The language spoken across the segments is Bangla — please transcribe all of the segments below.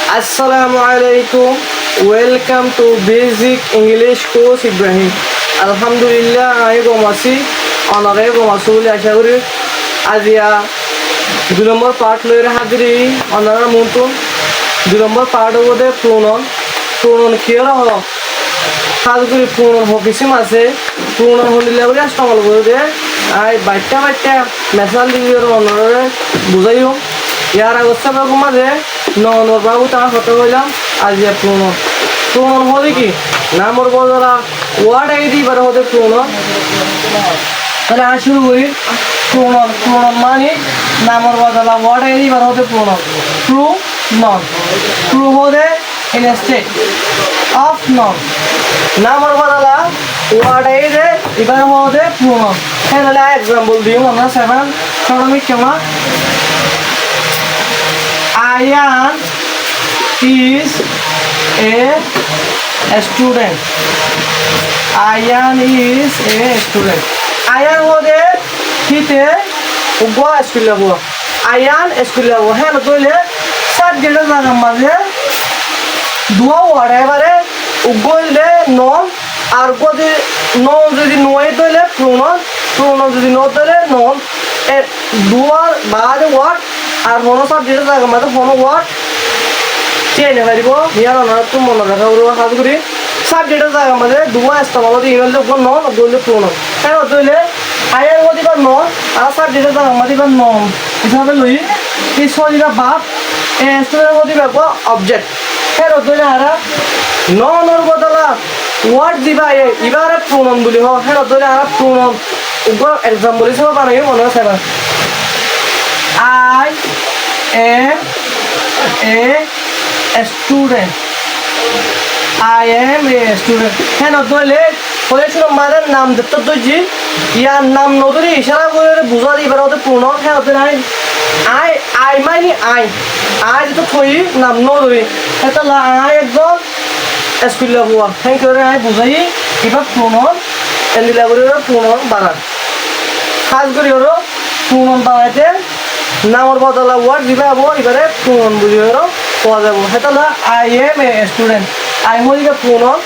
Assalamualaikum. Welcome to Basic English Course Ibrahim. Alhamdulillah, আমি গমাসি অনারে গমাসু বলে আশা করি আজিয়া 2 নম্বর পার্ট লইরে হাজিরি অনার মন্তন 2 নম্বর পার্ট ওদে প্রণন কিয়রা হলো কাজ করি প্রণন হকিসিম আছে প্রণন হলিলে বলে আস্তামল করে দে আই বাইটা মেসাল দিয়ে অনারে বুঝাইও ইয়ার অবস্থা রকম আছে ননর বাবু তার হতে হইলাম আজ প্রণন হলে কি নামর বদলা ওয়ার্ড আই দিবার হতে প্রণন তাহলে আজ শুরু করি প্রণন মানে নামর বদলা ওয়ার্ড আই দিবার হতে প্রণন ট্রু নন ট্রু হতে ইন স্টেট অফ নন নামর বদলা ওয়ার্ড আই দে এবার হতে প্রণন তাহলে এক্সাম্পল দিই আমরা 7 সরমিক কেমন Ayan is a student. Ayan is a student. Ayan hode hite ugwa school labo. Ayan school labo. Hen dole subject jaga maze dua word ebare ugole non আর যদি non যদি নয় দলে pronoun যদি no দলে non এর দুয়ার বাদ word আর মনো সাবজেক্ট জায়গা মধ্যে কোনো ওয়ার্ড চেনে পারিব ইয়ার অনার তো মনে রাখা ওর কাজ করি সাবজেক্টের জায়গা মধ্যে দুয়া ইস্তেমাল করে ইংলিশে কোন নন বললে প্রোনাউন কেন হইলে আয়ার মধ্যে বা নন আর সাবজেক্টের জায়গা মধ্যে বা নন হিসাবে লই এই সরিরা বাপ এ স্টুডেন্টের মধ্যে বা অবজেক্ট কেন হইলে আর ননর বদলা ওয়ার্ড দিবা এবারে প্রোনাউন বলি হয় কেন হইলে আর প্রোনাউন উপর एग्जांपल হিসেবে বানাই মনে আছে I am a student. I am a student. হ্যাঁ নদলে বলেছিল মাদের নাম দিতে তো জি ইয়ার নাম নদরে ইশারা করে বুঝা দিবার হতে পূর্ণ হ্যাঁ হতে নাই আই মানে আই তো থই নাম নদরে এটা লা আই একদম স্কুল লাগোয়া থ্যাংক ইউ রে আই বুঝাই এবার পূর্ণ এন্ডিলা করে পূর্ণ বানান কাজ করি হলো পূর্ণ বানাইতে নামর বদলা ওয়ার্ড দিবা হবো এবারে প্রোনাউন বুঝি হলো পাওয়া যাব সেটা হলো I M a student I হইলে প্রোনাউন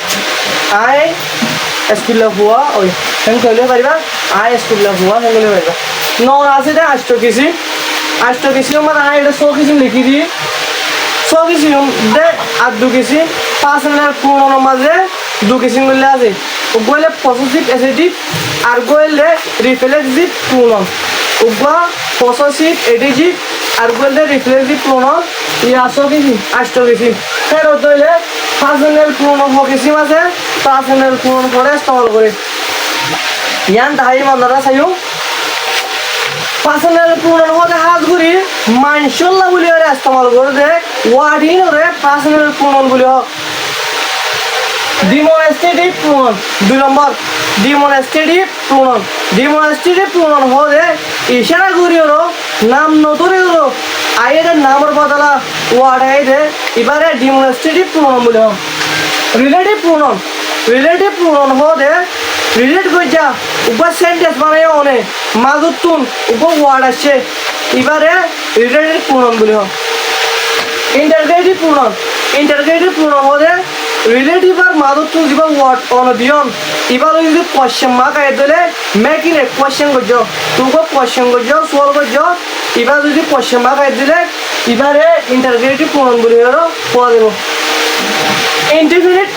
আই স্কুল হওয়া ওই হেন কইলে পারিবা আই স্কুল হওয়া হেন কইলে পারিবা নর আছে দে আষ্ট কিছু মানে আই এটা সো কিছু লিখি দি সো কিছু দে আর দু কিছু পার্সোনাল প্রোনাউন মাঝে দু কিছু মিলে আছে ওগুলো পজিটিভ অ্যাডজেক্টিভ আর গোলে রিফ্লেক্সিভ প্রোনাউন উগা পসেসিভ এডিজিভ আর গোলে রিফ্লেক্সিভ প্রোনাউন ইয়াসো কিছু আষ্ট কিছু এর হইলে পার্সোনাল প্রোনাউন হকিসি আছে পার্সোনাল প্রোনাউন করে ইস্তেমাল করে ইয়ান তাই মানরা চাইও পার্সোনাল প্রোনাউন হতে হাত ঘুরি মানসুল্লাহ বলি ওরে ইস্তেমাল করে দে ওয়ার্ডিন ওরে পার্সোনাল প্রোনাউন বলি হোক ডিমনস্ট্রেটিভ প্রোনাউন 2 নম্বর ডিমনস্ট্রেটিভ প্রোনাউন হলে ইশারা করি ওর নাম নতুন ওর আইয়ের নামের বদলা ওয়ার্ড আইদে এবারে ডিমনস্ট্রেটিভ প্রোনাউন বলে হোক রিলেটিভ প্রোনাউন হলে রিলেট করে যা উপর সেন্টেন্স বানাই অনে মাগুতুন উপর ওয়ার্ড আসছে এবারে রিলেটিভ প্রোনাউন বলে হোক ইন্টারগ্রেটিভ প্রোনাউন হলে রিলেটিভ আর মাদুতুন যিবা ওয়ার্ড অন দিয়ন এবার যদি কোশ্চেন মার্ক আই দিলে মেকিং এ কোশ্চেন গজ তুগো কোশ্চেন গজ সলভ গজ এবার যদি কোশ্চেন মার্ক আই দিলে এবারে ইন্টারগ্রেটিভ প্রোনাউন বলি হলো পাওয়া দেব ইনডিফিনিট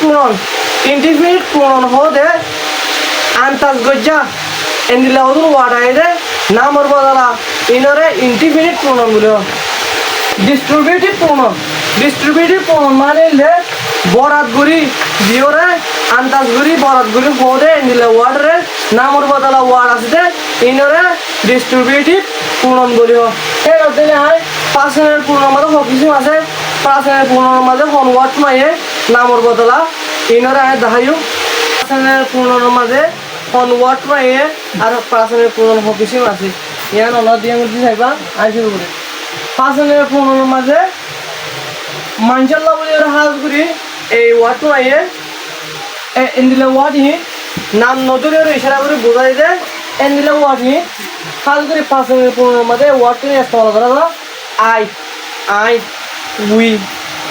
প্রোনাউন হতে আনতাস গজা এন্ডিলা ওদুর ওয়ার্ড আই দে নামর বদলা ইনরে ইনডিফিনিট প্রোনাউন বলি ডিস্ট্রিবিউটিভ প্রোনাউন মানে লে বরাত গুরি দিওরে আন্দাজ গুরি বরাত গুরি হদে নিলে ওয়ার্ড রে নামর বদলা ওয়ার্ড আছে ইনরে ডিস্ট্রিবিউটিভ প্রোনাউন বলি হয় এর অধীনে হয় পার্সোনাল প্রোনাউন মানে কিছু আছে পার্সোনাল প্রোনাউন মাঝে কোন ওয়ার্ড মাইয়ে নামর বদলা ইনরে আয় দেখাইও পার্সোনাল প্রোনাউন মাঝে কোন ওয়ার্ড মাইয়ে আর পার্সোনাল প্রোনাউন কিছু আছে ইয়ান অনা দিয়ে মুজি চাইবা আই শুরু করে পার্সোনাল প্রোনাউন মাঝে মানশাল্লাহ বলি ওরা হাজ করি এই ওয়ার্ডটো আইয়ে এন্ডিলা ওয়ার্ড হি নাম নতুনের ইশারা করে বোঝাই দে এন্ডিলা ওয়ার্ড হি হাজ করে পার্সোনাল প্রোনাউন মাঝে ওয়ার্ডটো ইস্তেমাল করা আই উই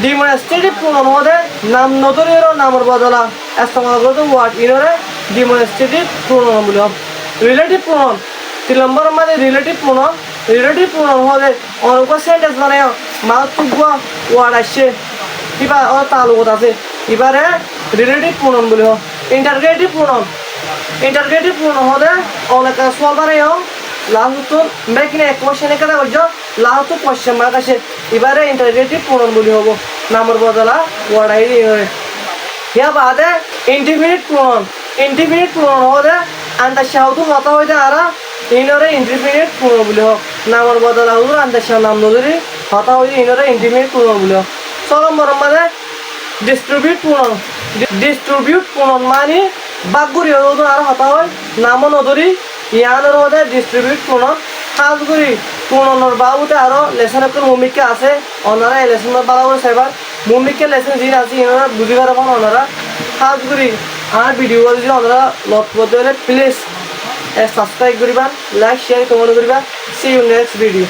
demonstrative pronoun হদে নাম নদরের নামের বদলা ইস্তেমাল করতে ওয়ার্ড ইনরে demonstrative pronoun বলি হব relative pronoun 3 নম্বর মানে relative pronoun হদে অনেক সেন্টেন্স বানায় মা তুগা ওয়ার্ড আসছে কিবা ও তালুকত আছে এবারে relative pronoun বলি হব interrogative pronoun হদে অনেক সওয়াল বানায় লাস্ট তো মেকিং এ কোশ্চেন এখানে বলছো লাস্ট তো কোশ্চেন মার্ক আসে এবারে ইন্টারোগেটিভ প্রোনাউন বলি হবো নামের বদলা ওয়ার্ড আইডি হয় ইয়া বাদে ইনডিফিনিট প্রোনাউন হদে আন্দাজ শাহতু হতা হইতে আরা ইনরে ইনডিফিনিট প্রোনাউন বলি হোক নামের বদলা হুজুর আন্দাজ শাহ নাম নজরি হতা হইতে ইনরে ইনডিফিনিট প্রোনাউন বলি হোক চলো মরম মাঝে ডিস্ট্রিবিউট প্রোনাউন মানে বাগগুরি হুজুর আর হতা হয় নাম নজরি ইয়ানোর হদে ডিস্ট্রিবিউট প্রোনাউন খাস করি প্রোনাউনের বাবুতে আরো লেসন একটা মুমিকে আছে ওনারা এই লেসনের বালাবো সেবার মুমিকে লেসন যিনি আছে ইনারা বুঝি পারবেন ওনারা খাস করি আমার ভিডিও যদি ওনারা লত করতে হলে প্লিজ সাবস্ক্রাইব করিবা লাইক শেয়ার কমেন্ট করিবা সি ইউ নেক্সট ভিডিও